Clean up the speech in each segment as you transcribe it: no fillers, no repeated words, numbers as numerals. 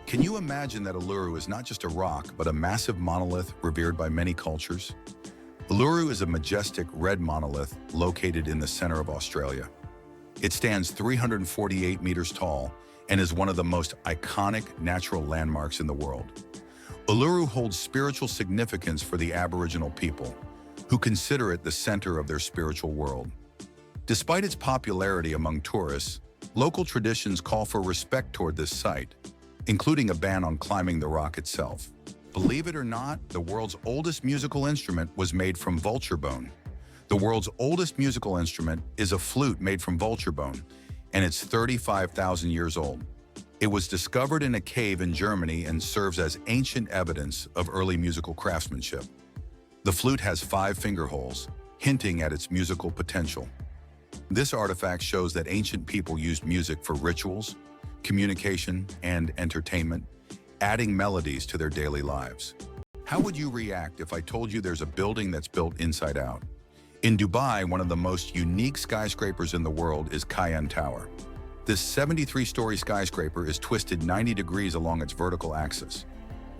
Can you imagine that Uluru is not just a rock, but a massive monolith revered by many cultures? Uluru is a majestic red monolith located in the center of Australia. It stands 348 meters tall and is one of the most iconic natural landmarks in the world. Uluru holds spiritual significance for the Aboriginal people, who consider it the center of their spiritual world. Despite its popularity among tourists, local traditions call for respect toward this site, including a ban on climbing the rock itself. Believe it or not, the world's oldest musical instrument was made from vulture bone. The world's oldest musical instrument is a flute made from vulture bone, and it's 35,000 years old. It was discovered in a cave in Germany and serves as ancient evidence of early musical craftsmanship. The flute has 5 finger holes, hinting at its musical potential. This artifact shows that ancient people used music for rituals, communication, and entertainment, adding melodies to their daily lives. How would you react if I told you there's a building that's built inside out? In Dubai, one of the most unique skyscrapers in the world is Cayenne Tower. This 73-story skyscraper is twisted 90 degrees along its vertical axis.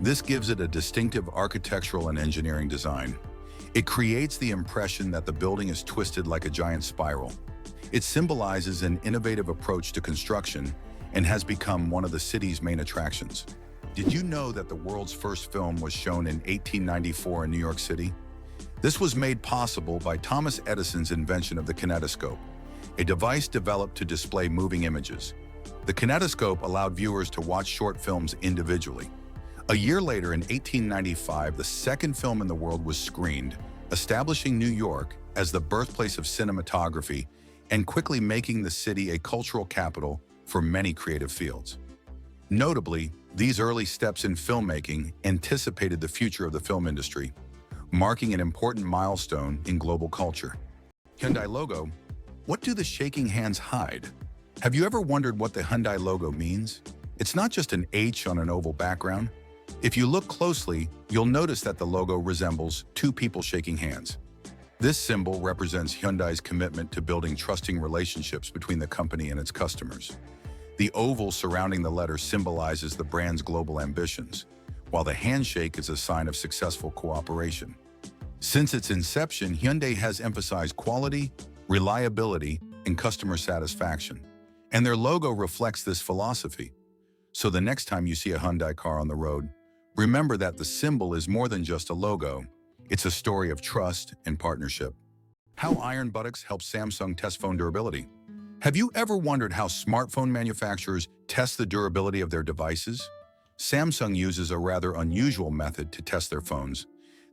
This gives it a distinctive architectural and engineering design. It creates the impression that the building is twisted like a giant spiral. It symbolizes an innovative approach to construction and has become one of the city's main attractions. Did you know that the world's first film was shown in 1894 in New York City? This was made possible by Thomas Edison's invention of the kinetoscope, a device developed to display moving images. The kinetoscope allowed viewers to watch short films individually. A year later, in 1895, the second film in the world was screened, establishing New York as the birthplace of cinematography and quickly making the city a cultural capital for many creative fields. Notably, these early steps in filmmaking anticipated the future of the film industry, marking an important milestone in global culture. Hyundai logo. What do the shaking hands hide? Have you ever wondered what the Hyundai logo means? It's not just an H on an oval background. If you look closely, you'll notice that the logo resembles 2 people shaking hands. This symbol represents Hyundai's commitment to building trusting relationships between the company and its customers. The oval surrounding the letter symbolizes the brand's global ambitions, while the handshake is a sign of successful cooperation. Since its inception, Hyundai has emphasized quality, reliability, and customer satisfaction, and their logo reflects this philosophy. So the next time you see a Hyundai car on the road, remember that the symbol is more than just a logo. It's a story of trust and partnership. How iron buttocks help Samsung test phone durability. Have you ever wondered how smartphone manufacturers test the durability of their devices? Samsung uses a rather unusual method to test their phones.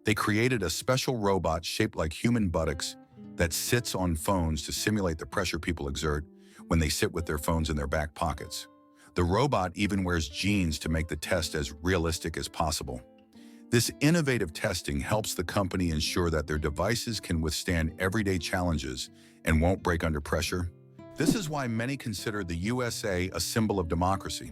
They created a special robot shaped like human buttocks that sits on phones to simulate the pressure people exert when they sit with their phones in their back pockets. The robot even wears jeans to make the test as realistic as possible. This innovative testing helps the company ensure that their devices can withstand everyday challenges and won't break under pressure. This is why many consider the USA a symbol of democracy.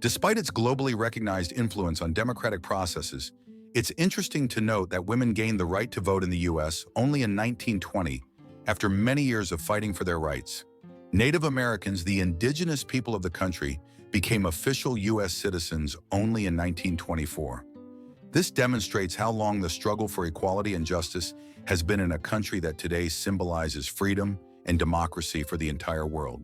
Despite its globally recognized influence on democratic processes, it's interesting to note that women gained the right to vote in the US only in 1920, after many years of fighting for their rights. Native Americans, the indigenous people of the country, became official US citizens only in 1924. This demonstrates how long the struggle for equality and justice has been in a country that today symbolizes freedom and democracy for the entire world.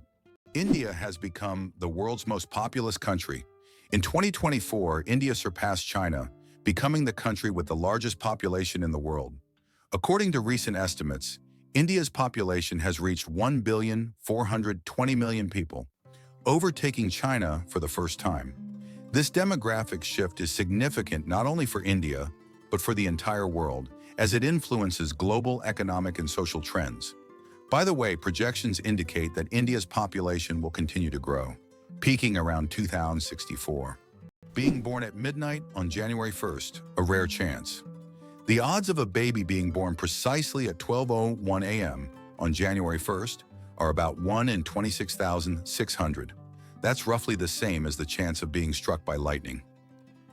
India has become the world's most populous country. In 2024, India surpassed China, becoming the country with the largest population in the world. According to recent estimates, India's population has reached 1,420,000,000 people, overtaking China for the first time. This demographic shift is significant not only for India, but for the entire world, as it influences global economic and social trends. By the way, projections indicate that India's population will continue to grow, peaking around 2064. Being born at midnight on January 1st, a rare chance. The odds of a baby being born precisely at 12:01 a.m. on January 1st are about 1 in 26,600. That's roughly the same as the chance of being struck by lightning.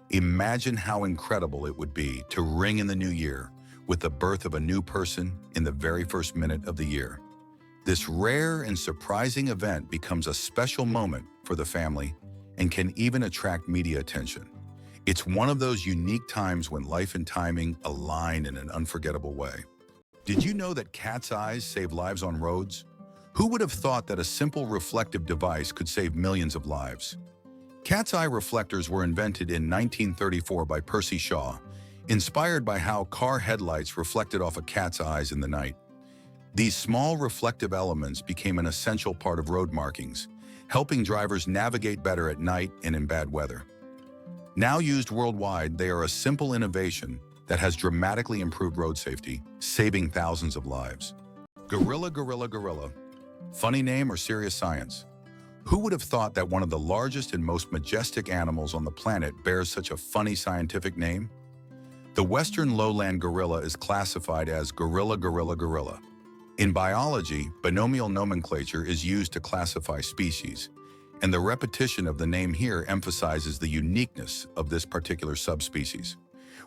Imagine how incredible it would be to ring in the new year with the birth of a new person in the very first minute of the year. This rare and surprising event becomes a special moment for the family and can even attract media attention. It's one of those unique times when life and timing align in an unforgettable way. Did you know that cat's eyes save lives on roads? Who would have thought that a simple reflective device could save millions of lives? Cat's eye reflectors were invented in 1934 by Percy Shaw, inspired by how car headlights reflected off a cat's eyes in the night. These small reflective elements became an essential part of road markings, helping drivers navigate better at night and in bad weather. Now used worldwide, they are a simple innovation that has dramatically improved road safety, saving thousands of lives. Gorilla, gorilla, gorilla. Funny name or serious science? Who would have thought that one of the largest and most majestic animals on the planet bears such a funny scientific name? The western lowland gorilla is classified as gorilla, gorilla, gorilla. In biology, binomial nomenclature is used to classify species, and the repetition of the name here emphasizes the uniqueness of this particular subspecies.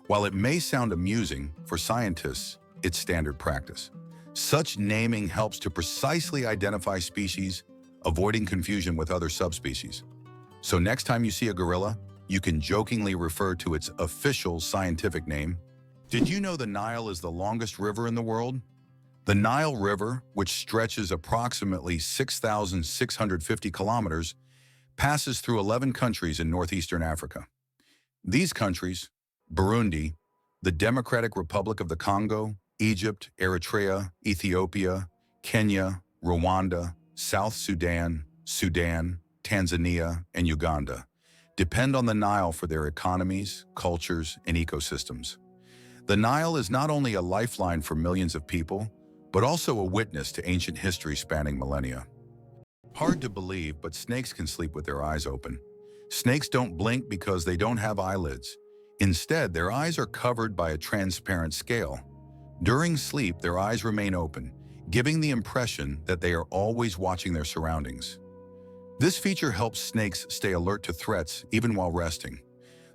While it may sound amusing, for scientists, it's standard practice. Such naming helps to precisely identify species, avoiding confusion with other subspecies. So next time you see a gorilla, you can jokingly refer to its official scientific name. Did you know the Nile is the longest river in the world? The Nile River, which stretches approximately 6,650 kilometers, passes through 11 countries in northeastern Africa. These countries, Burundi, the Democratic Republic of the Congo, Egypt, Eritrea, Ethiopia, Kenya, Rwanda, South Sudan, Tanzania, and Uganda, depend on the Nile for their economies, cultures, and ecosystems. The Nile is not only a lifeline for millions of people, but also a witness to ancient history spanning millennia. Hard to believe, but snakes can sleep with their eyes open. Snakes don't blink because they don't have eyelids. Instead, their eyes are covered by a transparent scale. During sleep, their eyes remain open, giving the impression that they are always watching their surroundings. This feature helps snakes stay alert to threats even while resting.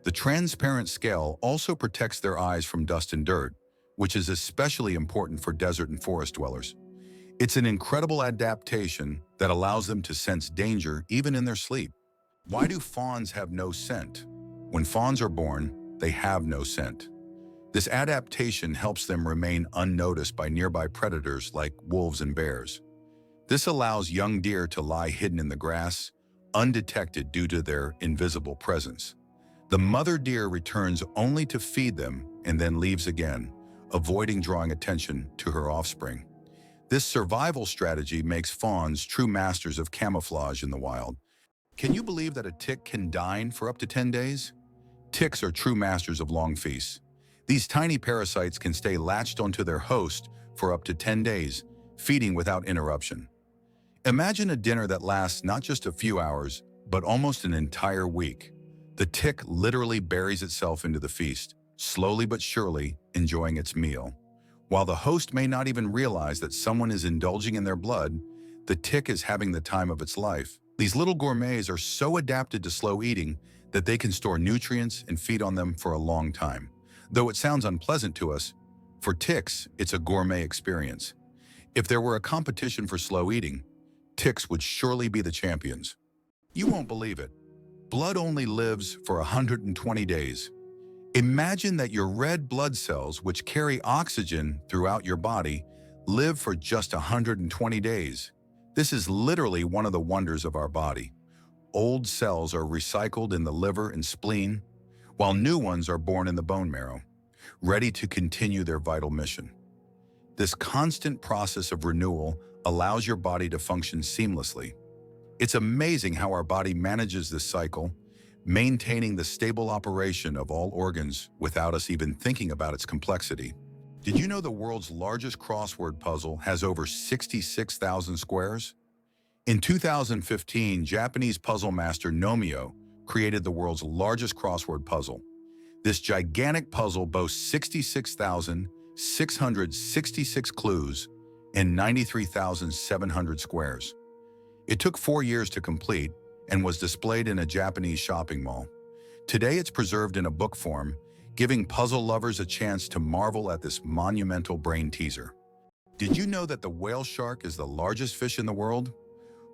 The transparent scale also protects their eyes from dust and dirt, which is especially important for desert and forest dwellers. It's an incredible adaptation that allows them to sense danger even in their sleep. Why do fawns have no scent? When fawns are born, they have no scent. This adaptation helps them remain unnoticed by nearby predators like wolves and bears. This allows young deer to lie hidden in the grass, undetected due to their invisible presence. The mother deer returns only to feed them and then leaves again, avoiding drawing attention to her offspring. This survival strategy makes fawns true masters of camouflage in the wild. Can you believe that a tick can dine for up to 10 days? Ticks are true masters of long feasts. These tiny parasites can stay latched onto their host for up to 10 days, feeding without interruption. Imagine a dinner that lasts not just a few hours, but almost an entire week. The tick literally buries itself into the feast, slowly but surely enjoying its meal. While the host may not even realize that someone is indulging in their blood, the tick is having the time of its life. These little gourmets are so adapted to slow eating that they can store nutrients and feed on them for a long time. Though it sounds unpleasant to us, for ticks, it's a gourmet experience. If there were a competition for slow eating, ticks would surely be the champions. You won't believe it. Blood only lives for 120 days. Imagine that your red blood cells, which carry oxygen throughout your body, live for just 120 days. This is literally one of the wonders of our body. Old cells are recycled in the liver and spleen, while new ones are born in the bone marrow, ready to continue their vital mission. This constant process of renewal allows your body to function seamlessly. It's amazing how our body manages this cycle, maintaining the stable operation of all organs without us even thinking about its complexity. Did you know the world's largest crossword puzzle has over 66,000 squares? In 2015, Japanese puzzle master Nomio created the world's largest crossword puzzle. This gigantic puzzle boasts 66,666 clues and 93,700 squares. It took 4 years to complete and was displayed in a Japanese shopping mall. Today it's preserved in a book form, giving puzzle lovers a chance to marvel at this monumental brain teaser. Did you know that the whale shark is the largest fish in the world?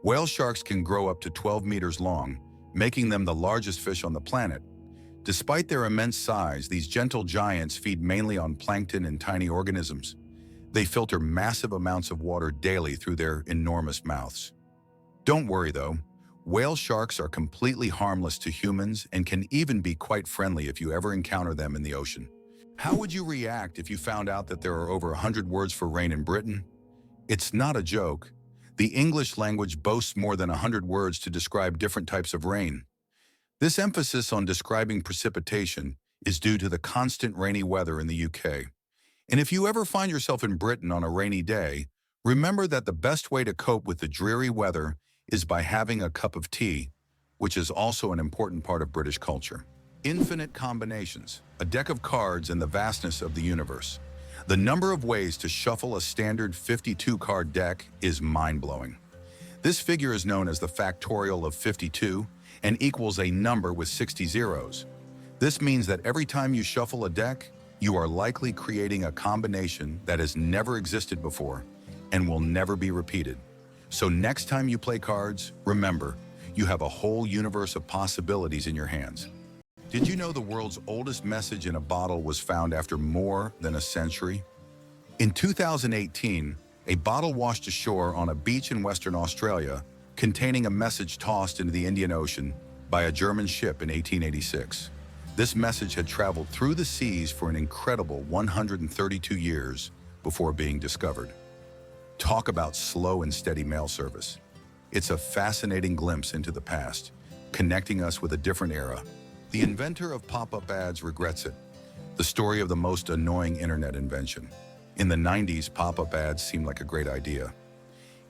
Whale sharks can grow up to 12 meters long, making them the largest fish on the planet. Despite their immense size, these gentle giants feed mainly on plankton and tiny organisms. They filter massive amounts of water daily through their enormous mouths. Don't worry though, whale sharks are completely harmless to humans and can even be quite friendly if you ever encounter them in the ocean. How would you react if you found out that there are over 100 words for rain in Britain? It's not a joke. The English language boasts more than 100 words to describe different types of rain. This emphasis on describing precipitation is due to the constant rainy weather in the UK. And if you ever find yourself in Britain on a rainy day, remember that the best way to cope with the dreary weather is by having a cup of tea, which is also an important part of British culture. Infinite combinations, a deck of cards and the vastness of the universe. The number of ways to shuffle a standard 52-card deck is mind-blowing. This figure is known as the factorial of 52 and equals a number with 60 zeros. This means that every time you shuffle a deck, you are likely creating a combination that has never existed before and will never be repeated. So next time you play cards, remember, you have a whole universe of possibilities in your hands. Did you know the world's oldest message in a bottle was found after more than a century? In 2018, a bottle washed ashore on a beach in Western Australia containing a message tossed into the Indian Ocean by a German ship in 1886. This message had traveled through the seas for an incredible 132 years before being discovered. Talk about slow and steady mail service. It's a fascinating glimpse into the past, connecting us with a different era. The inventor of pop-up ads regrets it. The story of the most annoying internet invention. In the 90s, pop-up ads seemed like a great idea.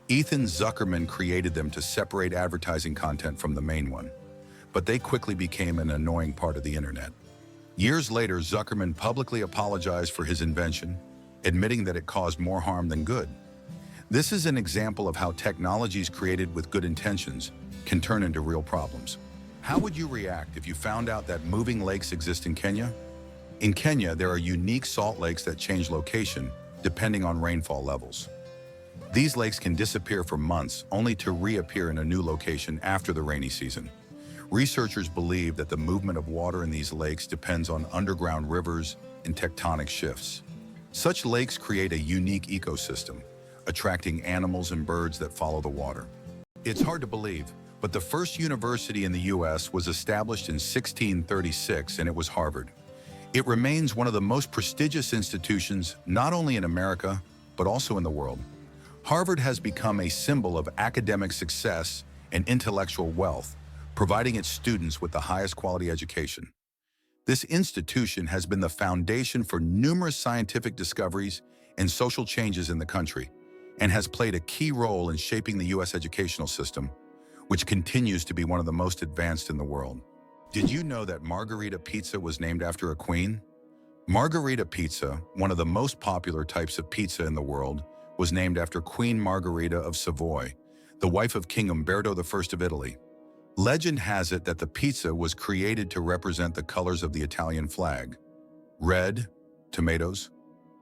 Ethan Zuckerman created them to separate advertising content from the main one, but they quickly became an annoying part of the internet. Years later, Zuckerman publicly apologized for his invention, admitting that it caused more harm than good. This is an example of how technologies created with good intentions can turn into real problems. How would you react if you found out that moving lakes exist in Kenya? In Kenya, there are unique salt lakes that change location depending on rainfall levels. These lakes can disappear for months only to reappear in a new location after the rainy season. Researchers believe that the movement of water in these lakes depends on underground rivers and tectonic shifts. Such lakes create a unique ecosystem, attracting animals and birds that follow the water. It's hard to believe, but the first university in the US was established in 1636, and it was Harvard. It remains one of the most prestigious institutions, not only in America, but also in the world. Harvard has become a symbol of academic success and intellectual wealth, providing its students with the highest quality education. This institution has been the foundation for numerous scientific discoveries and social changes in the country, and has played a key role in shaping the US educational system, which continues to be one of the most advanced in the world. Did you know that Margherita pizza was named after a queen? Margherita pizza, one of the most popular types of pizza in the world, was named after Queen Margherita of Savoy, the wife of King Umberto I of Italy. Legend has it that the pizza was created to represent the colors of the Italian flag: red, tomatoes;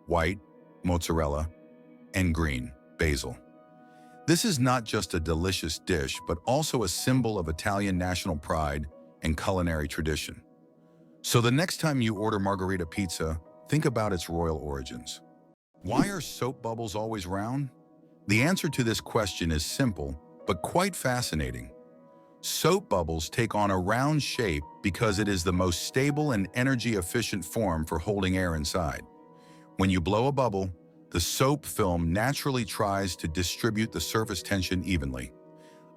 white, mozzarella; and green, basil. This is not just a delicious dish, but also a symbol of Italian national pride and culinary tradition. So the next time you order Margherita pizza, think about its royal origins. Why are soap bubbles always round? The answer to this question is simple, but quite fascinating. Soap bubbles take on a round shape because it is the most stable and energy-efficient form for holding air inside. When you blow a bubble, the soap film naturally tries to distribute the surface tension evenly.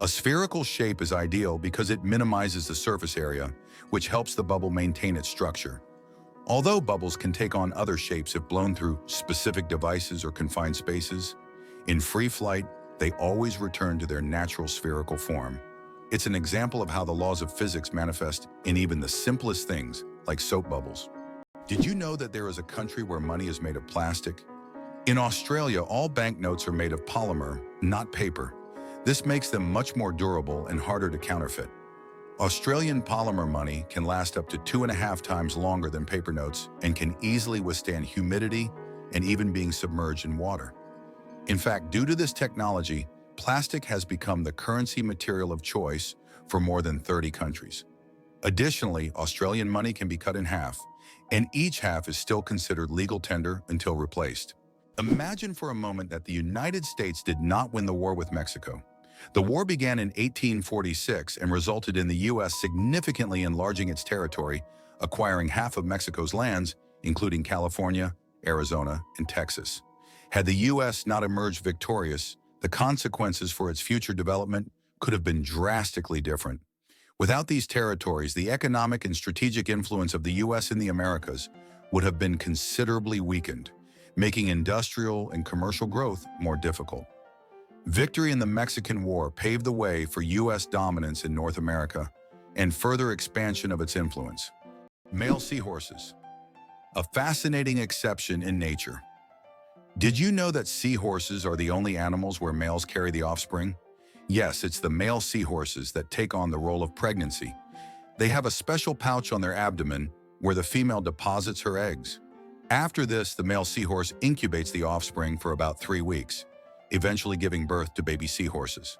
A spherical shape is ideal because it minimizes the surface area, which helps the bubble maintain its structure. Although bubbles can take on other shapes if blown through specific devices or confined spaces, in free flight, they always return to their natural spherical form. It's an example of how the laws of physics manifest in even the simplest things, like soap bubbles. Did you know that there is a country where money is made of plastic? In Australia, all banknotes are made of polymer, not paper. This makes them much more durable and harder to counterfeit. Australian polymer money can last up to 2.5 times longer than paper notes and can easily withstand humidity and even being submerged in water. In fact, due to this technology, plastic has become the currency material of choice for more than 30 countries. Additionally, Australian money can be cut in half, and each half is still considered legal tender until replaced. Imagine for a moment that the United States did not win the war with Mexico. The war began in 1846 and resulted in the U.S. significantly enlarging its territory, acquiring half of Mexico's lands, including California, Arizona, and Texas. Had the U.S. not emerged victorious, the consequences for its future development could have been drastically different. Without these territories, the economic and strategic influence of the U.S. in the Americas would have been considerably weakened, making industrial and commercial growth more difficult. Victory in the Mexican War paved the way for U.S. dominance in North America and further expansion of its influence. Male seahorses, a fascinating exception in nature. Did you know that seahorses are the only animals where males carry the offspring? Yes, it's the male seahorses that take on the role of pregnancy. They have a special pouch on their abdomen where the female deposits her eggs. After this, the male seahorse incubates the offspring for about 3 weeks, eventually giving birth to baby seahorses.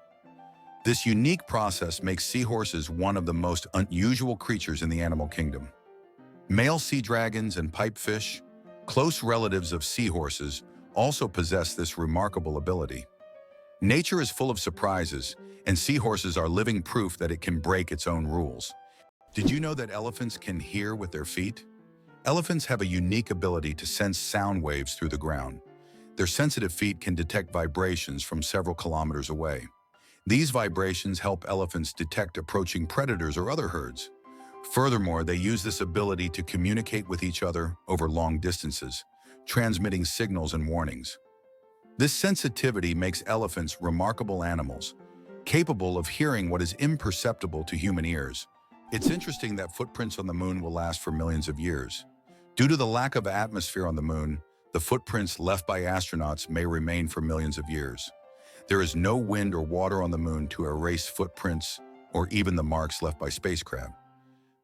This unique process makes seahorses one of the most unusual creatures in the animal kingdom. Male sea dragons and pipefish, close relatives of seahorses, also possess this remarkable ability. Nature is full of surprises, and seahorses are living proof that it can break its own rules. Did you know that elephants can hear with their feet? Elephants have a unique ability to sense sound waves through the ground. Their sensitive feet can detect vibrations from several kilometers away. These vibrations help elephants detect approaching predators or other herds. Furthermore, they use this ability to communicate with each other over long distances, transmitting signals and warnings. This sensitivity makes elephants remarkable animals, capable of hearing what is imperceptible to human ears. It's interesting that footprints on the moon will last for millions of years. Due to the lack of atmosphere on the moon, the footprints left by astronauts may remain for millions of years. There is no wind or water on the moon to erase footprints or even the marks left by spacecraft.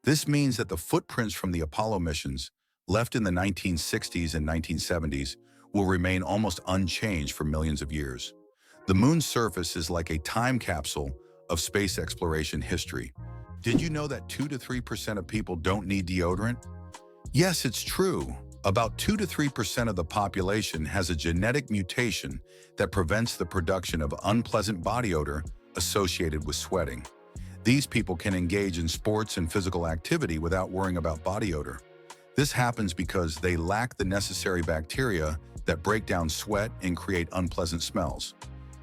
This means that the footprints from the Apollo missions, left in the 1960s and 1970s, will remain almost unchanged for millions of years. The moon's surface is like a time capsule of space exploration history. Did you know that 2 to 3% of people don't need deodorant? Yes, it's true. About 2 to 3% of the population has a genetic mutation that prevents the production of unpleasant body odor associated with sweating. These people can engage in sports and physical activity without worrying about body odor. This happens because they lack the necessary bacteria that break down sweat and create unpleasant smells.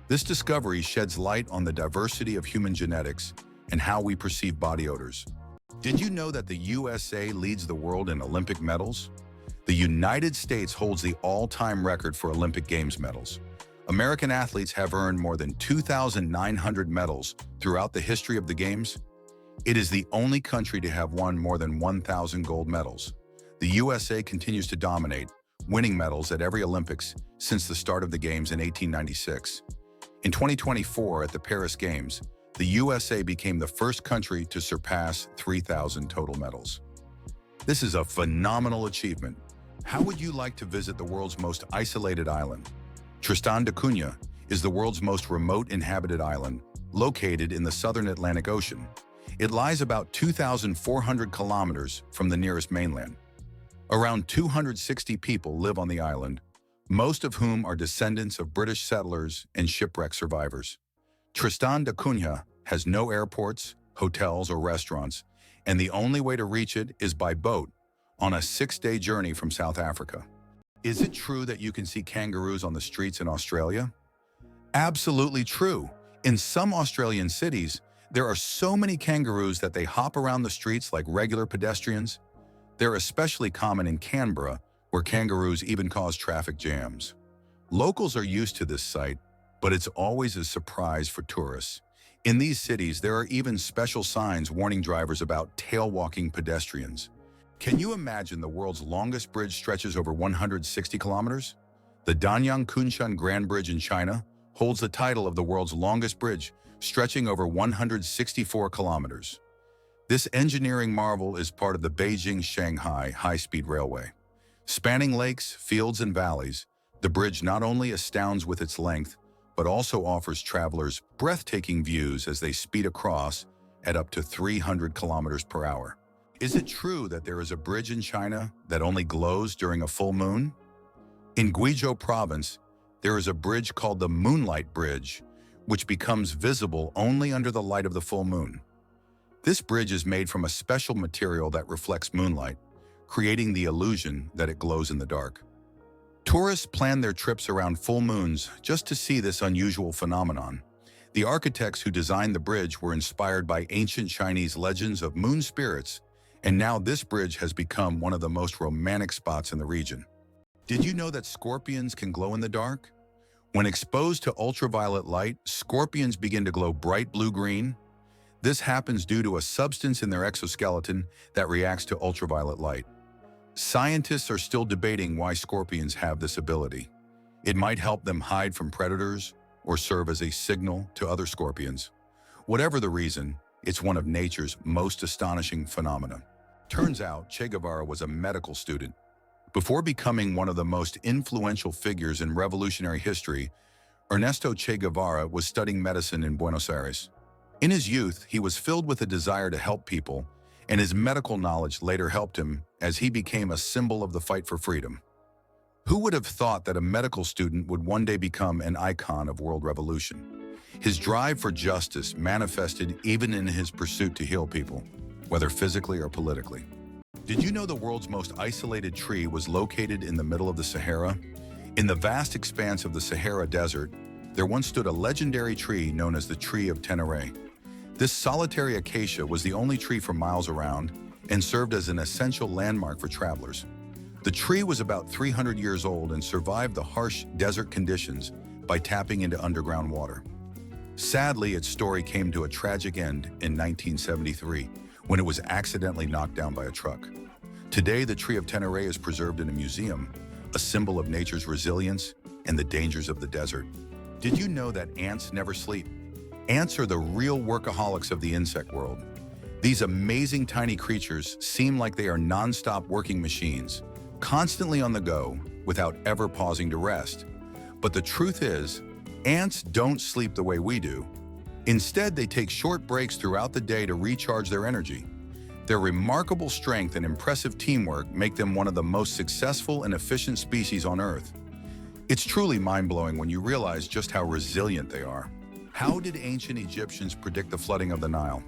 This discovery sheds light on the diversity of human genetics and how we perceive body odors. Did you know that the USA leads the world in Olympic medals? The United States holds the all-time record for Olympic Games medals. American athletes have earned more than 2,900 medals throughout the history of the Games. It is the only country to have won more than 1,000 gold medals. The USA continues to dominate, winning medals at every Olympics since the start of the Games in 1896. In 2024, at the Paris Games, the USA became the first country to surpass 3,000 total medals. This is a phenomenal achievement. How would you like to visit the world's most isolated island? Tristan da Cunha is the world's most remote inhabited island, located in the southern Atlantic Ocean. It lies about 2,400 kilometers from the nearest mainland. Around 260 people live on the island, most of whom are descendants of British settlers and shipwreck survivors. Tristan da Cunha has no airports, hotels, or restaurants, and the only way to reach it is by boat on a 6-day journey from South Africa. Is it true that you can see kangaroos on the streets in Australia? Absolutely true. In some Australian cities, there are so many kangaroos that they hop around the streets like regular pedestrians. They're especially common in Canberra, where kangaroos even cause traffic jams. Locals are used to this sight, but it's always a surprise for tourists. In these cities, there are even special signs warning drivers about tail-walking pedestrians. Can you imagine the world's longest bridge stretches over 160 kilometers? The Danyang Kunshan Grand Bridge in China holds the title of the world's longest bridge, stretching over 164 kilometers. This engineering marvel is part of the Beijing-Shanghai high-speed railway. Spanning lakes, fields, and valleys, the bridge not only astounds with its length, but also offers travelers breathtaking views as they speed across at up to 300 kilometers per hour. Is it true that there is a bridge in China that only glows during a full moon? In Guizhou province, there is a bridge called the Moonlight Bridge, which becomes visible only under the light of the full moon. This bridge is made from a special material that reflects moonlight, creating the illusion that it glows in the dark. Tourists plan their trips around full moons just to see this unusual phenomenon. The architects who designed the bridge were inspired by ancient Chinese legends of moon spirits, and now this bridge has become one of the most romantic spots in the region. Did you know that scorpions can glow in the dark? When exposed to ultraviolet light, scorpions begin to glow bright blue-green. This happens due to a substance in their exoskeleton that reacts to ultraviolet light. Scientists are still debating why scorpions have this ability. It might help them hide from predators or serve as a signal to other scorpions. Whatever the reason, it's one of nature's most astonishing phenomena. Turns out Che Guevara was a medical student. Before becoming one of the most influential figures in revolutionary history, Ernesto Che Guevara was studying medicine in Buenos Aires. In his youth, he was filled with a desire to help people, and his medical knowledge later helped him as he became a symbol of the fight for freedom. Who would have thought that a medical student would one day become an icon of world revolution? His drive for justice manifested even in his pursuit to heal people, whether physically or politically. Did you know the world's most isolated tree was located in the middle of the Sahara? In the vast expanse of the Sahara Desert, there once stood a legendary tree known as the Tree of Tenere. This solitary acacia was the only tree for miles around and served as an essential landmark for travelers. The tree was about 300 years old and survived the harsh desert conditions by tapping into underground water. Sadly, its story came to a tragic end in 1973 when it was accidentally knocked down by a truck. Today, the Tree of Tenere is preserved in a museum, a symbol of nature's resilience and the dangers of the desert. Did you know that ants never sleep? Ants are the real workaholics of the insect world. These amazing tiny creatures seem like they are non-stop working machines, constantly on the go without ever pausing to rest. But the truth is, ants don't sleep the way we do. Instead, they take short breaks throughout the day to recharge their energy. Their remarkable strength and impressive teamwork make them one of the most successful and efficient species on Earth. It's truly mind-blowing when you realize just how resilient they are. How did ancient Egyptians predict the flooding of the Nile?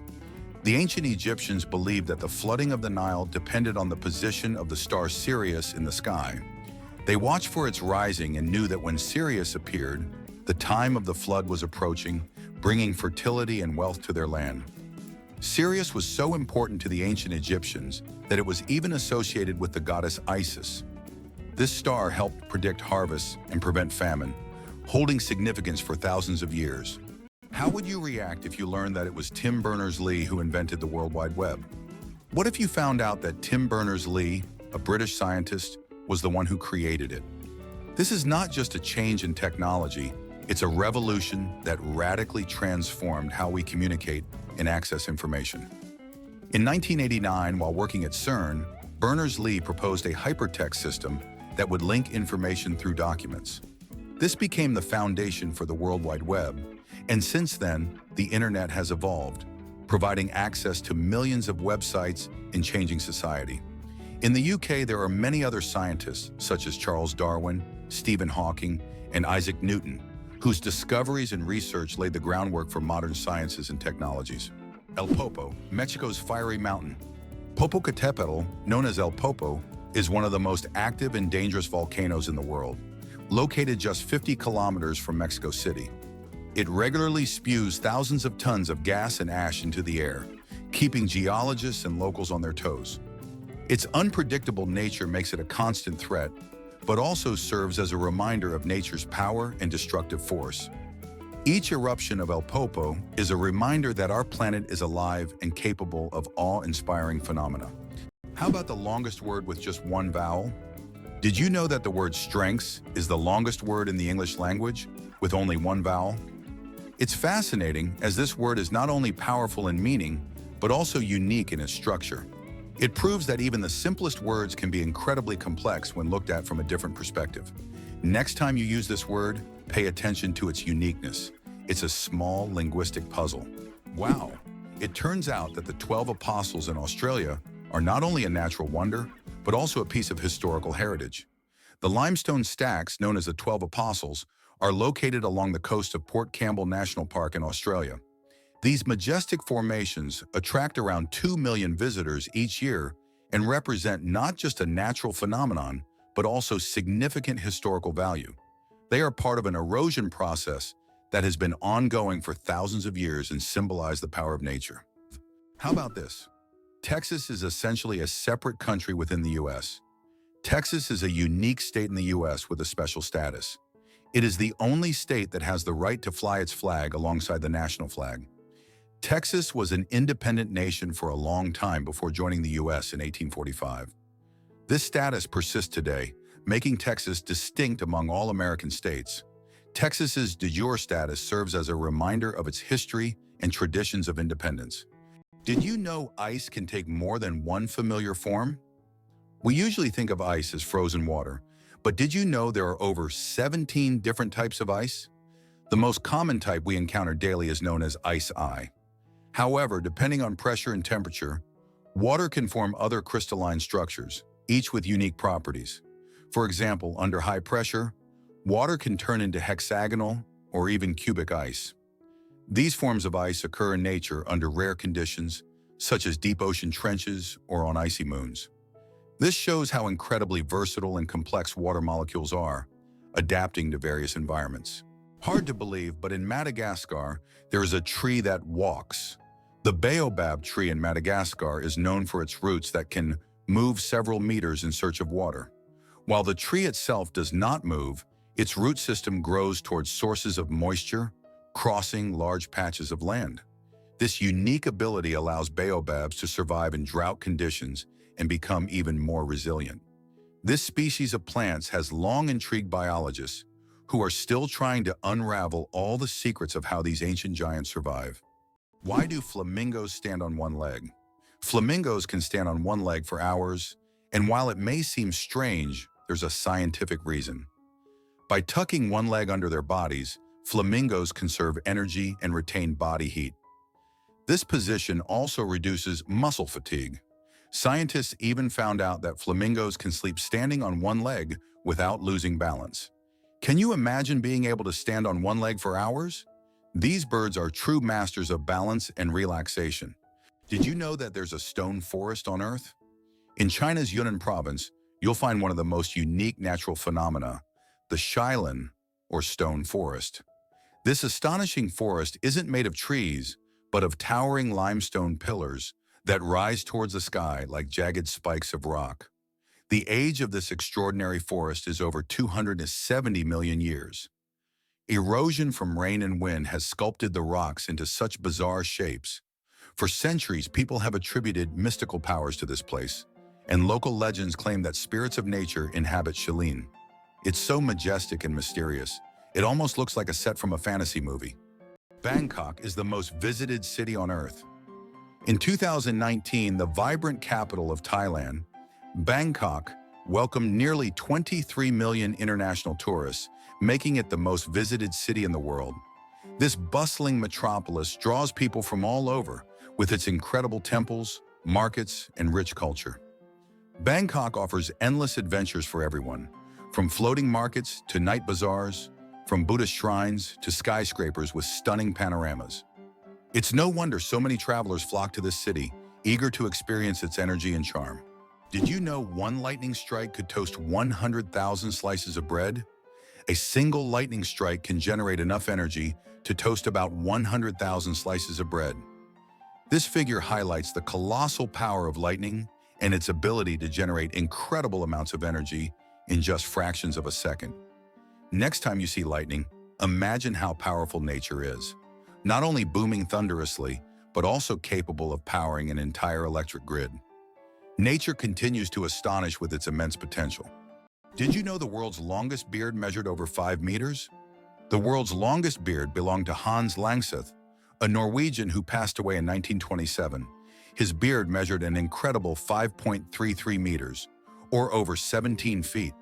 The ancient Egyptians believed that the flooding of the Nile depended on the position of the star Sirius in the sky. They watched for its rising and knew that when Sirius appeared, the time of the flood was approaching, bringing fertility and wealth to their land. Sirius was so important to the ancient Egyptians that it was even associated with the goddess Isis. This star helped predict harvests and prevent famine, holding significance for thousands of years. How would you react if you learned that it was Tim Berners-Lee who invented the World Wide Web? What if you found out that Tim Berners-Lee, a British scientist, was the one who created it? This is not just a change in technology, it's a revolution that radically transformed how we communicate and access information. In 1989, while working at CERN, Berners-Lee proposed a hypertext system that would link information through documents. This became the foundation for the World Wide Web, and since then, the internet has evolved, providing access to millions of websites and changing society. In the UK, there are many other scientists, such as Charles Darwin, Stephen Hawking, and Isaac Newton, whose discoveries and research laid the groundwork for modern sciences and technologies. El Popo, Mexico's fiery mountain. Popocatépetl, known as El Popo, is one of the most active and dangerous volcanoes in the world, located just 50 kilometers from Mexico City. It regularly spews thousands of tons of gas and ash into the air, keeping geologists and locals on their toes. Its unpredictable nature makes it a constant threat, but also serves as a reminder of nature's power and destructive force. Each eruption of El Popo is a reminder that our planet is alive and capable of awe-inspiring phenomena. How about the longest word with just one vowel? Did you know that the word strengths is the longest word in the English language, with only one vowel? It's fascinating, as this word is not only powerful in meaning, but also unique in its structure. It proves that even the simplest words can be incredibly complex when looked at from a different perspective. Next time you use this word, Pay attention to its uniqueness. It's a small linguistic puzzle. Wow! It turns out that the 12 apostles in Australia are not only a natural wonder, but also a piece of historical heritage. The limestone stacks, known as the 12 apostles, are located along the coast of Port Campbell National Park in Australia. These majestic formations attract around 2 million visitors each year and represent not just a natural phenomenon, but also significant historical value. They are part of an erosion process that has been ongoing for thousands of years and symbolize the power of nature. How about this? Texas is essentially a separate country within the U.S. Texas is a unique state in the U.S. with a special status. It is the only state that has the right to fly its flag alongside the national flag. Texas was an independent nation for a long time before joining the U.S. in 1845. This status persists today, making Texas distinct among all American states. Texas's de jure status serves as a reminder of its history and traditions of independence. Did you know ice can take more than one familiar form? We usually think of ice as frozen water, but did you know there are over 17 different types of ice? The most common type we encounter daily is known as ice. However, depending on pressure and temperature, water can form other crystalline structures, each with unique properties. For example, under high pressure, water can turn into hexagonal or even cubic ice. These forms of ice occur in nature under rare conditions, such as deep ocean trenches or on icy moons. This shows how incredibly versatile and complex water molecules are, adapting to various environments. Hard to believe, but in Madagascar, there is a tree that walks. The baobab tree in Madagascar is known for its roots that can move several meters in search of water. While the tree itself does not move, its root system grows towards sources of moisture, crossing large patches of land. This unique ability allows baobabs to survive in drought conditions and become even more resilient. This species of plants has long intrigued biologists who are still trying to unravel all the secrets of how these ancient giants survive. Why do flamingos stand on one leg? Flamingos can stand on one leg for hours, and while it may seem strange, there's a scientific reason. By tucking one leg under their bodies, flamingos conserve energy and retain body heat. This position also reduces muscle fatigue. Scientists even found out that flamingos can sleep standing on one leg without losing balance. Can you imagine being able to stand on one leg for hours? These birds are true masters of balance and relaxation. Did you know that there's a stone forest on Earth? In China's Yunnan province, you'll find one of the most unique natural phenomena, the Shilin, or stone forest. This astonishing forest isn't made of trees, but of towering limestone pillars that rise towards the sky like jagged spikes of rock. The age of this extraordinary forest is over 270 million years. Erosion from rain and wind has sculpted the rocks into such bizarre shapes. For centuries, people have attributed mystical powers to this place, and local legends claim that spirits of nature inhabit Shilin. It's so majestic and mysterious, it almost looks like a set from a fantasy movie. Bangkok is the most visited city on Earth. In 2019, the vibrant capital of Thailand, Bangkok, welcomed nearly 23 million international tourists, making it the most visited city in the world. This bustling metropolis draws people from all over, with its incredible temples, markets, and rich culture. Bangkok offers endless adventures for everyone, from floating markets to night bazaars, from Buddhist shrines to skyscrapers with stunning panoramas. It's no wonder so many travelers flock to this city, eager to experience its energy and charm. Did you know one lightning strike could toast 100,000 slices of bread? A single lightning strike can generate enough energy to toast about 100,000 slices of bread. This figure highlights the colossal power of lightning and its ability to generate incredible amounts of energy in just fractions of a second. Next time you see lightning, imagine how powerful nature is. Not only booming thunderously, but also capable of powering an entire electric grid. Nature continues to astonish with its immense potential. Did you know the world's longest beard measured over 5 meters? The world's longest beard belonged to Hans Langseth, a Norwegian who passed away in 1927. His beard measured an incredible 5.33 meters, or over 17 feet.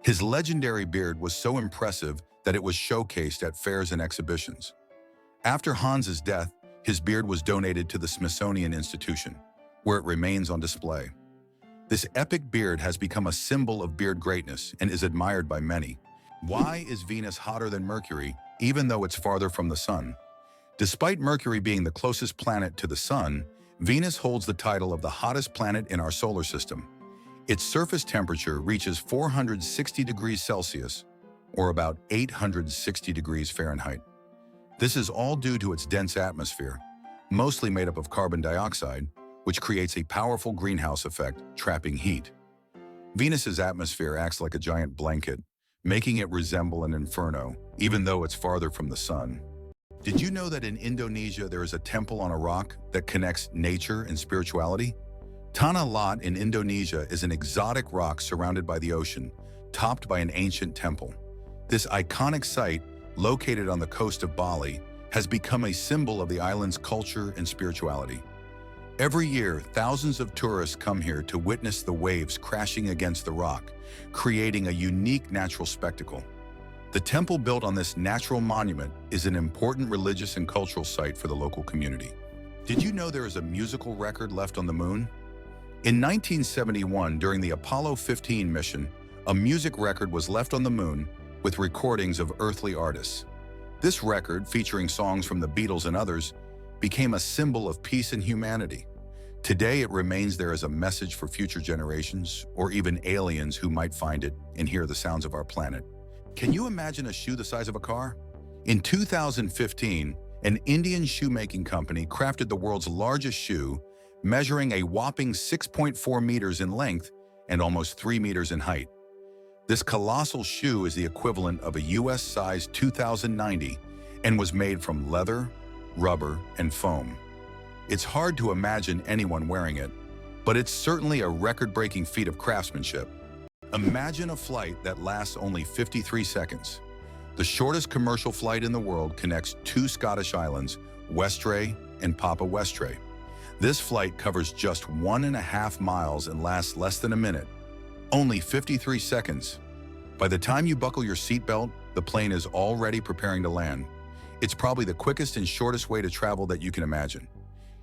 His legendary beard was so impressive that it was showcased at fairs and exhibitions. After Hans's death, his beard was donated to the Smithsonian Institution, where it remains on display. This epic beard has become a symbol of beard greatness and is admired by many. Why is Venus hotter than Mercury, even though it's farther from the Sun? Despite Mercury being the closest planet to the Sun, Venus holds the title of the hottest planet in our solar system. Its surface temperature reaches 460 degrees Celsius, or about 860 degrees Fahrenheit. This is all due to its dense atmosphere, mostly made up of carbon dioxide, which creates a powerful greenhouse effect, trapping heat. Venus's atmosphere acts like a giant blanket, making it resemble an inferno, even though it's farther from the Sun. Did you know that in Indonesia there is a temple on a rock that connects nature and spirituality? Tanah Lot in Indonesia is an exotic rock surrounded by the ocean, topped by an ancient temple. This iconic site, located on the coast of Bali, has become a symbol of the island's culture and spirituality. Every year, thousands of tourists come here to witness the waves crashing against the rock, creating a unique natural spectacle. The temple built on this natural monument is an important religious and cultural site for the local community. Did you know there is a musical record left on the moon? In 1971, during the Apollo 15 mission, a music record was left on the moon with recordings of earthly artists. This record, featuring songs from the Beatles and others, became a symbol of peace and humanity. Today, it remains there as a message for future generations or even aliens who might find it and hear the sounds of our planet. Can you imagine a shoe the size of a car? In 2015, an Indian shoemaking company crafted the world's largest shoe, measuring a whopping 6.4 meters in length and almost 3 meters in height. This colossal shoe is the equivalent of a US-sized 2090 and was made from leather, rubber, and foam. It's hard to imagine anyone wearing it, but it's certainly a record-breaking feat of craftsmanship. Imagine a flight that lasts only 53 seconds. The shortest commercial flight in the world connects two Scottish islands, Westray and Papa Westray. This flight covers just 1.5 miles and lasts less than a minute. Only 53 seconds. By the time you buckle your seatbelt, the plane is already preparing to land. It's probably the quickest and shortest way to travel that you can imagine.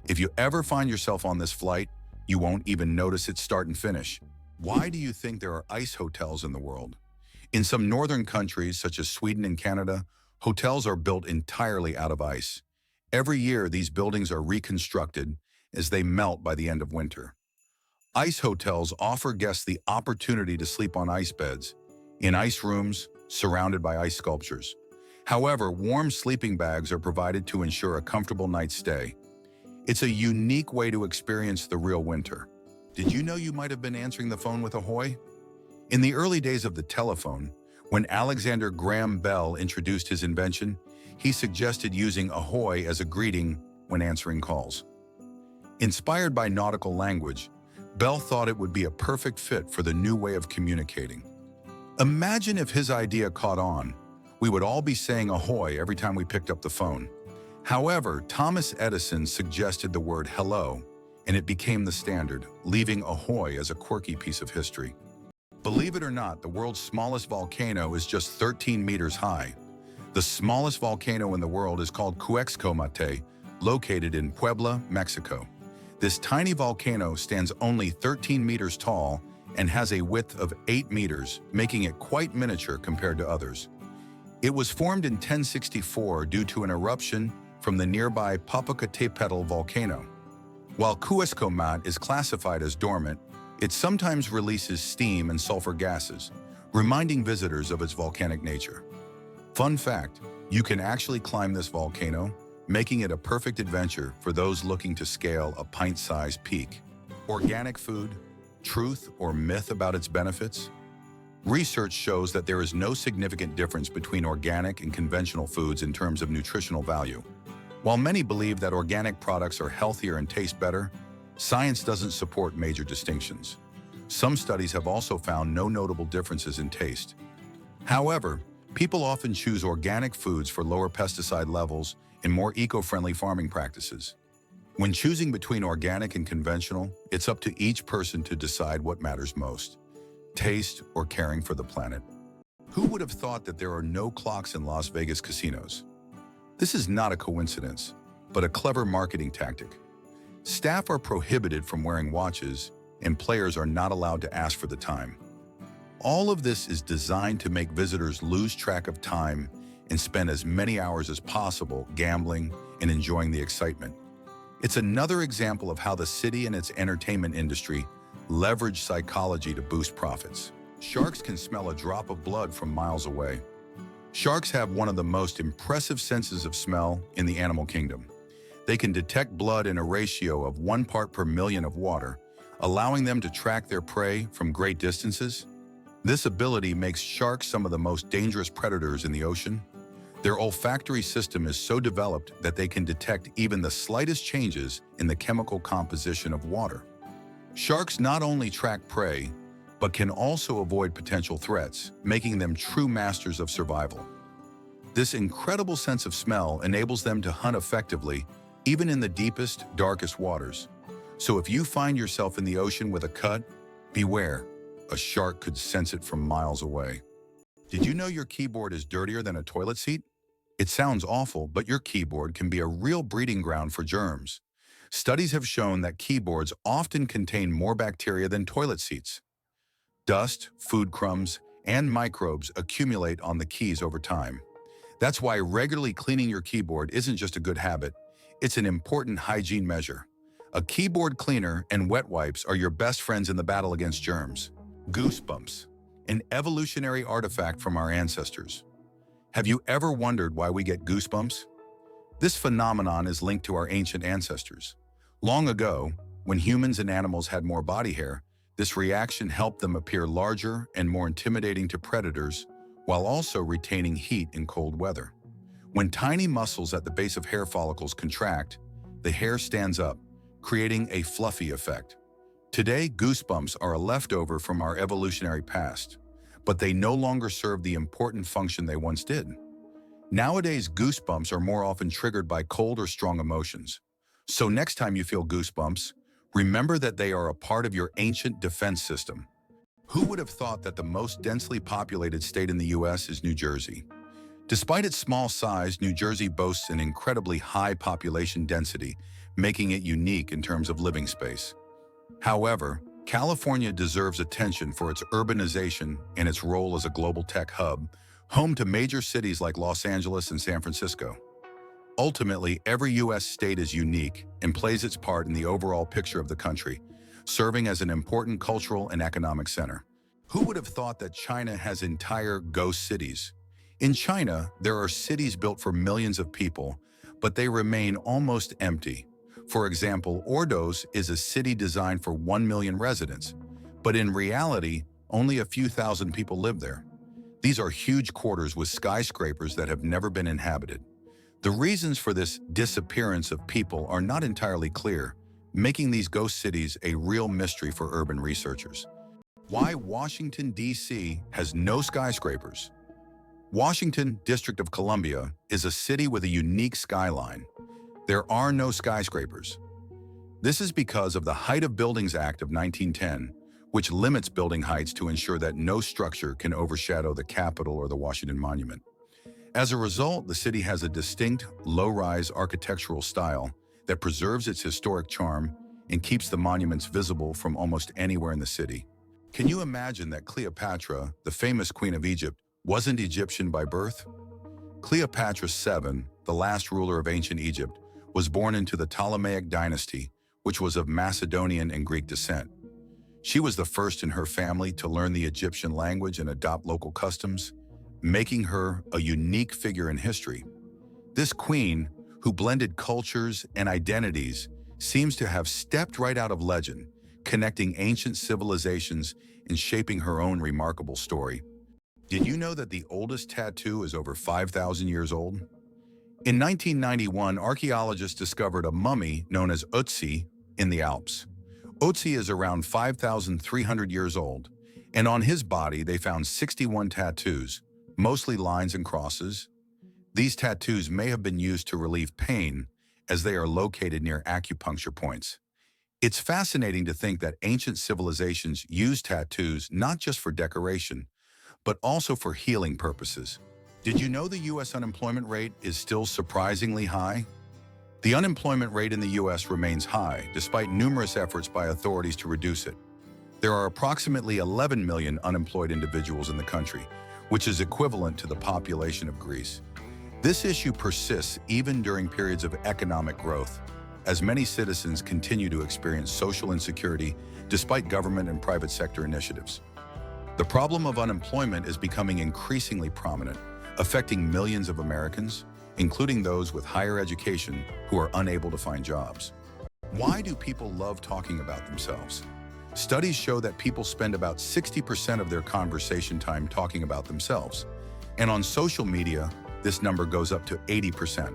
If you ever find yourself on this flight, you won't even notice its start and finish. Why do you think there are ice hotels in the world? In some northern countries, such as Sweden and Canada, hotels are built entirely out of ice. Every year, these buildings are reconstructed as they melt by the end of winter. Ice hotels offer guests the opportunity to sleep on ice beds, in ice rooms, surrounded by ice sculptures. However, warm sleeping bags are provided to ensure a comfortable night's stay. It's a unique way to experience the real winter. Did you know you might have been answering the phone with ahoy? In the early days of the telephone, when Alexander Graham Bell introduced his invention, he suggested using ahoy as a greeting when answering calls. Inspired by nautical language, Bell thought it would be a perfect fit for the new way of communicating. Imagine if his idea caught on. We would all be saying ahoy every time we picked up the phone. However, Thomas Edison suggested the word hello, and it became the standard, leaving ahoy as a quirky piece of history. Believe it or not, the world's smallest volcano is just 13 meters high. The smallest volcano in the world is called Cuexcomate, located in Puebla, Mexico. This tiny volcano stands only 13 meters tall and has a width of 8 meters, making it quite miniature compared to others. It was formed in 1064 due to an eruption from the nearby Popocatépetl volcano. While Cuexcomate is classified as dormant, it sometimes releases steam and sulfur gases, reminding visitors of its volcanic nature. Fun fact, you can actually climb this volcano, making it a perfect adventure for those looking to scale a pint-sized peak. Organic food, truth or myth about its benefits? Research shows that there is no significant difference between organic and conventional foods in terms of nutritional value. While many believe that organic products are healthier and taste better, science doesn't support major distinctions. Some studies have also found no notable differences in taste. However, people often choose organic foods for lower pesticide levels and more eco-friendly farming practices. When choosing between organic and conventional, it's up to each person to decide what matters most, taste or caring for the planet. Who would have thought that there are no clocks in Las Vegas casinos? This is not a coincidence, but a clever marketing tactic. Staff are prohibited from wearing watches, and players are not allowed to ask for the time. All of this is designed to make visitors lose track of time and spend as many hours as possible gambling and enjoying the excitement. It's another example of how the city and its entertainment industry leverage psychology to boost profits. Sharks can smell a drop of blood from miles away. Sharks have one of the most impressive senses of smell in the animal kingdom. They can detect blood in a ratio of 1 part per million of water, allowing them to track their prey from great distances. This ability makes sharks some of the most dangerous predators in the ocean. Their olfactory system is so developed that they can detect even the slightest changes in the chemical composition of water. Sharks not only track prey, but can also avoid potential threats, making them true masters of survival. This incredible sense of smell enables them to hunt effectively, even in the deepest, darkest waters. So if you find yourself in the ocean with a cut, beware. A shark could sense it from miles away. Did you know your keyboard is dirtier than a toilet seat? It sounds awful, but your keyboard can be a real breeding ground for germs. Studies have shown that keyboards often contain more bacteria than toilet seats. Dust, food crumbs, and microbes accumulate on the keys over time. That's why regularly cleaning your keyboard isn't just a good habit, it's an important hygiene measure. A keyboard cleaner and wet wipes are your best friends in the battle against germs. Goosebumps, an evolutionary artifact from our ancestors. Have you ever wondered why we get goosebumps? This phenomenon is linked to our ancient ancestors. Long ago, when humans and animals had more body hair, this reaction helped them appear larger and more intimidating to predators, while also retaining heat in cold weather. When tiny muscles at the base of hair follicles contract, the hair stands up, creating a fluffy effect. Today, goosebumps are a leftover from our evolutionary past, but they no longer serve the important function they once did. Nowadays, goosebumps are more often triggered by cold or strong emotions. So next time you feel goosebumps, remember that they are a part of your ancient defense system. Who would have thought that the most densely populated state in the US is New Jersey? Despite its small size, New Jersey boasts an incredibly high population density, making it unique in terms of living space. However, California deserves attention for its urbanization and its role as a global tech hub, home to major cities like Los Angeles and San Francisco. Ultimately, every U.S. state is unique and plays its part in the overall picture of the country, serving as an important cultural and economic center. Who would have thought that China has entire ghost cities? In China, there are cities built for millions of people, but they remain almost empty. For example, Ordos is a city designed for 1 million residents, but in reality, only a few thousand people live there. These are huge quarters with skyscrapers that have never been inhabited. The reasons for this disappearance of people are not entirely clear, making these ghost cities a real mystery for urban researchers. Why Washington, D.C. has no skyscrapers? Washington, District of Columbia, is a city with a unique skyline. There are no skyscrapers. This is because of the Height of Buildings Act of 1910, which limits building heights to ensure that no structure can overshadow the Capitol or the Washington Monument. As a result, the city has a distinct, low-rise architectural style that preserves its historic charm and keeps the monuments visible from almost anywhere in the city. Can you imagine that Cleopatra, the famous Queen of Egypt, wasn't Egyptian by birth? Cleopatra VII, the last ruler of ancient Egypt, was born into the Ptolemaic dynasty, which was of Macedonian and Greek descent. She was the first in her family to learn the Egyptian language and adopt local customs, making her a unique figure in history. This queen, who blended cultures and identities, seems to have stepped right out of legend, connecting ancient civilizations and shaping her own remarkable story. Did you know that the oldest tattoo is over 5,000 years old? In 1991, archaeologists discovered a mummy known as Ötzi in the Alps. Ötzi is around 5,300 years old, and on his body they found 61 tattoos, mostly lines and crosses. These tattoos may have been used to relieve pain, as they are located near acupuncture points. It's fascinating to think that ancient civilizations used tattoos not just for decoration, but also for healing purposes. Did you know the U.S. unemployment rate is still surprisingly high? The unemployment rate in the U.S. remains high, despite numerous efforts by authorities to reduce it. There are approximately 11 million unemployed individuals in the country, which is equivalent to the population of Greece. This issue persists even during periods of economic growth, as many citizens continue to experience social insecurity despite government and private sector initiatives. The problem of unemployment is becoming increasingly prominent, affecting millions of Americans, including those with higher education who are unable to find jobs. Why do people love talking about themselves? Studies show that people spend about 60% of their conversation time talking about themselves, and on social media, this number goes up to 80%.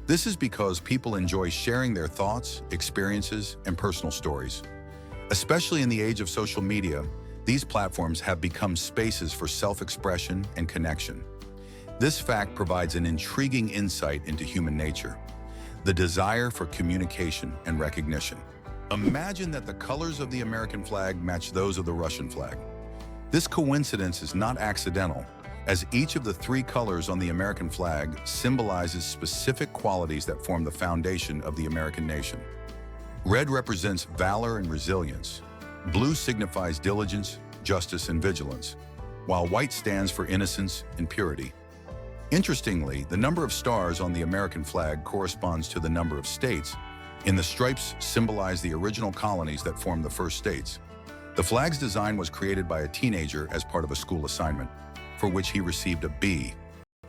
This is because people enjoy sharing their thoughts, experiences, and personal stories. Especially in the age of social media, these platforms have become spaces for self-expression and connection. This fact provides an intriguing insight into human nature, the desire for communication and recognition. Imagine that the colors of the American flag match those of the Russian flag. This coincidence is not accidental, as each of the three colors on the American flag symbolizes specific qualities that form the foundation of the American nation. Red represents valor and resilience. Blue signifies diligence, justice, and vigilance, while white stands for innocence and purity. Interestingly, the number of stars on the American flag corresponds to the number of states, and the stripes symbolize the original colonies that formed the first states. The flag's design was created by a teenager as part of a school assignment, for which he received a B.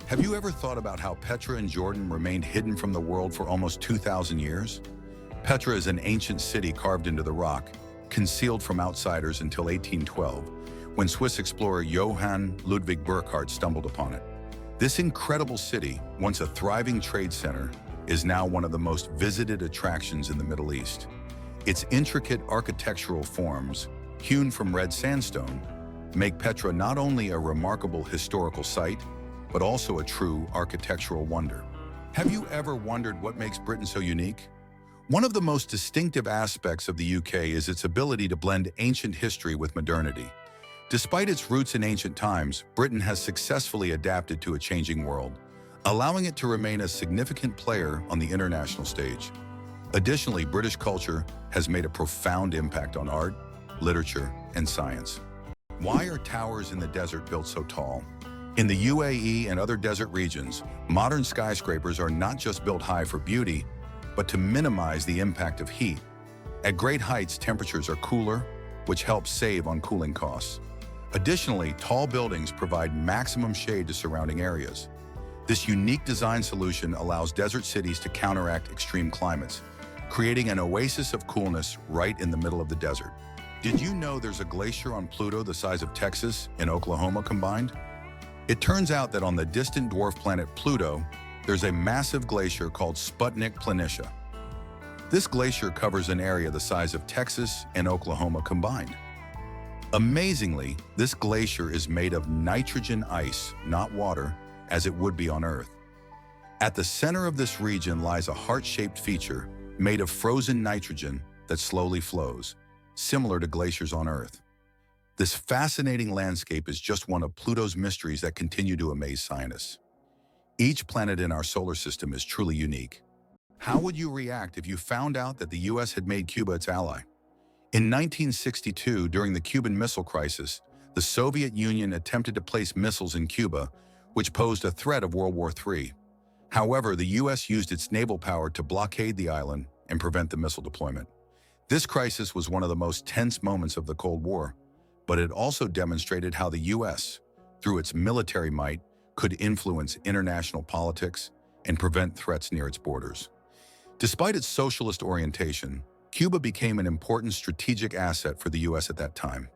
Have you ever thought about how Petra in Jordan remained hidden from the world for almost 2,000 years? Petra is an ancient city carved into the rock, concealed from outsiders until 1812, when Swiss explorer Johann Ludwig Burckhardt stumbled upon it. This incredible city, once a thriving trade center, is now one of the most visited attractions in the Middle East. Its intricate architectural forms, hewn from red sandstone, make Petra not only a remarkable historical site, but also a true architectural wonder. Have you ever wondered what makes Britain so unique? One of the most distinctive aspects of the UK is its ability to blend ancient history with modernity. Despite its roots in ancient times, Britain has successfully adapted to a changing world, allowing it to remain a significant player on the international stage. Additionally, British culture has made a profound impact on art, literature, and science. Why are towers in the desert built so tall? In the UAE and other desert regions, modern skyscrapers are not just built high for beauty, but to minimize the impact of heat. At great heights, temperatures are cooler, which helps save on cooling costs. Additionally, tall buildings provide maximum shade to surrounding areas. This unique design solution allows desert cities to counteract extreme climates, creating an oasis of coolness right in the middle of the desert. Did you know there's a glacier on Pluto the size of Texas and Oklahoma combined? It turns out that on the distant dwarf planet Pluto, there's a massive glacier called Sputnik Planitia. This glacier covers an area the size of Texas and Oklahoma combined. Amazingly, this glacier is made of nitrogen ice, not water, as it would be on Earth. At the center of this region lies a heart-shaped feature made of frozen nitrogen that slowly flows, similar to glaciers on Earth. This fascinating landscape is just one of Pluto's mysteries that continue to amaze scientists. Each planet in our solar system is truly unique. How would you react if you found out that the US had made Cuba its ally? In 1962, during the Cuban Missile Crisis, the Soviet Union attempted to place missiles in Cuba, which posed a threat of World War III. However, the US used its naval power to blockade the island and prevent the missile deployment. This crisis was one of the most tense moments of the Cold War, but it also demonstrated how the US, through its military might, could influence international politics and prevent threats near its borders. Despite its socialist orientation, Cuba became an important strategic asset for the US at that time.